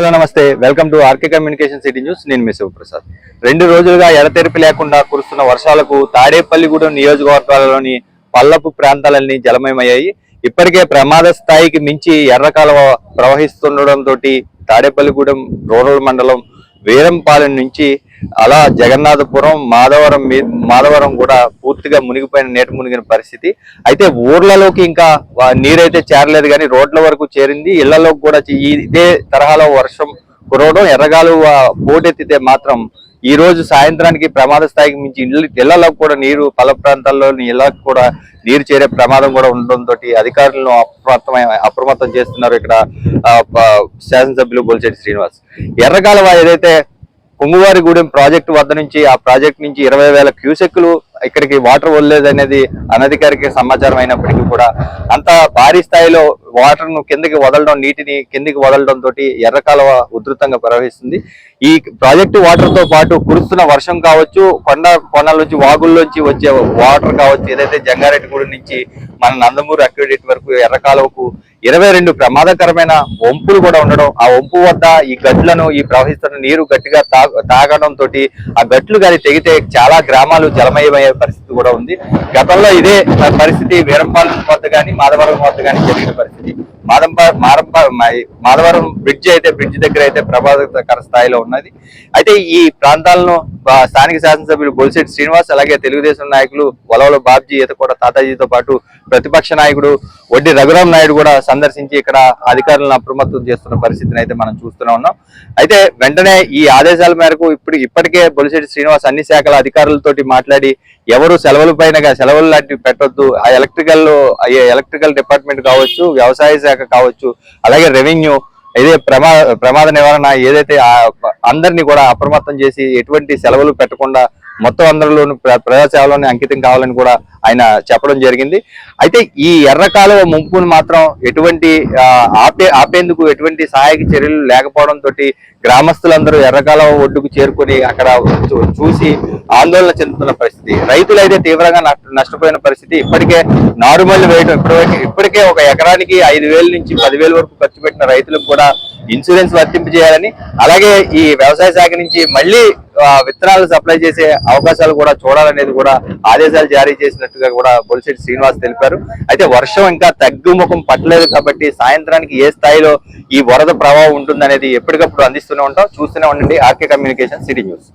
Hello నమస్తే, welcome to RK communication city news. నేను మీ శివప్రసాద్. 2 రోజులుగా ఎడతెరిపి లేకుండా కురుస్తున్న వర్షాలకు తాడేపల్లిగూడెం నియోజకవర్గాలలోని పల్లపు ప్రాంతాలన్నీ జలమయమయ్యాయి. ఇప్పటికే ప్రమాద స్థాయికి మించి ఎర్రకాలువ ప్రవహిస్తుండటంతో తాడేపల్లిగూడెం రూరల్ మండలం వీరంపాలెం నుంచి అలా జగన్నాథపురం మాధవరం కూడా పూర్తిగా నీట మునిగిన పరిస్థితి. అయితే ఊర్లలోకి ఇంకా నీరైతే చేరలేదు, కానీ రోడ్ల వరకు చేరింది. ఇళ్లలోకి కూడా ఇదే తరహాలో వర్షం కురవడం, ఎర్రగాలువ పోటెత్తితే మాత్రం ఈ రోజు సాయంత్రానికి ప్రమాద స్థాయికి మించి ఇళ్లలోకి కూడా నీరు, పల్ల ప్రాంతాల్లోని ఇళ్లకు కూడా నీరు చేరే ప్రమాదం కూడా ఉండడంతో అధికారులను అప్రమత్తం చేస్తున్నారు ఇక్కడ శాసనసభ్యులు బొలిశెట్టి శ్రీనివాస్. ఎర్రకాలువ ఏదైతే పొంగువారిగూడెం ప్రాజెక్టు వద్ద నుంచి, ఆ ప్రాజెక్టు నుంచి 20,000 క్యూసెక్కులు ఇక్కడికి వాటర్ వదిలేదనేది అనధికారిక సమాచారం అయినప్పటికీ కూడా అంత భారీ స్థాయిలో వాటర్ ను నీటిని కిందికి వదలడంతో ఎర్రకాలువ ఉధృతంగా ప్రవహిస్తుంది. ఈ ప్రాజెక్టు వాటర్ తో పాటు కురుస్తున్న వర్షం కావచ్చు, కొండల నుంచి వాగుల్లోంచి వచ్చే వాటర్ కావచ్చు, ఏదైతే జంగారెడ్డిగూడెం నుంచి మన నందమూరు అక్విడేట్ వరకు ఎర్రకాలువకు 22 ప్రమాదకరమైన వంపులు కూడా ఉండడం, ఆ వంపు వద్ద ఈ ఈ ప్రవహిస్తున్న నీరు గట్టిగా తాగడంతో ఆ గట్లు కానీ తెగితే చాలా గ్రామాలు జలమయమయ్యే పరిస్థితి కూడా ఉంది. గతంలో ఇదే పరిస్థితి వీరంపాలెం వద్ద కానీ మాధవరం వద్ద కానీ జరిగిన పరిస్థితి. మాధవరం బ్రిడ్జ్ దగ్గర అయితే ప్రమాదకర స్థాయిలో ఉన్నది. అయితే ఈ ప్రాంతాలను స్థానిక శాసనసభ్యులు బొలిశెట్టి శ్రీనివాస్, అలాగే తెలుగుదేశం నాయకులు వలవల బాబ్జీ, ఈతకోట తాతాజీతో పాటు ప్రతిపక్ష నాయకుడు వడ్డీ రఘురాం నాయుడు కూడా సందర్శించి ఇక్కడ అధికారులను అప్రమత్తం చేస్తున్న పరిస్థితిని అయితే మనం చూస్తూనే ఉన్నాం. అయితే వెంటనే ఈ ఆదేశాల మేరకు ఇప్పటికే బొలిశెట్టి శ్రీనివాస్ అన్ని శాఖల అధికారులతోటి మాట్లాడి ఎవరు సెలవులు లాంటివి పెట్టొద్దు, ఆ ఎలక్ట్రికల్ డిపార్ట్మెంట్ కావచ్చు, వ్యవసాయ శాఖ కావచ్చు, అలాగే రెవెన్యూ, ఇదే ప్రమాద నివారణ ఏదైతే అందరినీ కూడా అప్రమత్తం చేసి ఎటువంటి సెలవులు పెట్టకుండా మొత్తం అందరిలోనూ ప్రజాసేవలోనే అంకితం కావాలని కూడా ఆయన చెప్పడం జరిగింది. అయితే ఈ ఎర్రకాలువ ముంపును మాత్రం ఆపేందుకు ఎటువంటి సహాయక చర్యలు లేకపోవడంతో గ్రామస్తులందరూ ఎర్రకాలువ ఒడ్డుకు చేరుకొని అక్కడ చూసి ఆందోళన చెందుతున్న పరిస్థితి. రైతులు అయితే తీవ్రంగా నష్టపోయిన పరిస్థితి. ఇప్పటికే నారుమల్లి వేయడం, ఇప్పటికే ఒక ఎకరానికి 5,000 నుంచి 10,000 వరకు ఖర్చు పెట్టిన రైతులకు కూడా ఇన్సూరెన్స్ వర్తింపజేయాలని, అలాగే ఈ వ్యవసాయ శాఖ నుంచి మళ్ళీ విత్తనాలు సప్లై చేసే అవకాశాలు కూడా చూడాలనేది కూడా ఆదేశాలు జారీ చేసినట్టుగా కూడా బొలిశెట్టి శ్రీనివాస్ తెలిపారు. అయితే వర్షం ఇంకా తగ్గుముఖం పట్టలేదు కాబట్టి సాయంత్రానికి ఏ స్థాయిలో ఈ వరద ప్రభావం ఉంటుందనేది ఎప్పటికప్పుడు అందిస్తూనే ఉంటాం. చూస్తూనే ఉండండి ఆర్కే కమ్యూనికేషన్ సిటీ న్యూస్.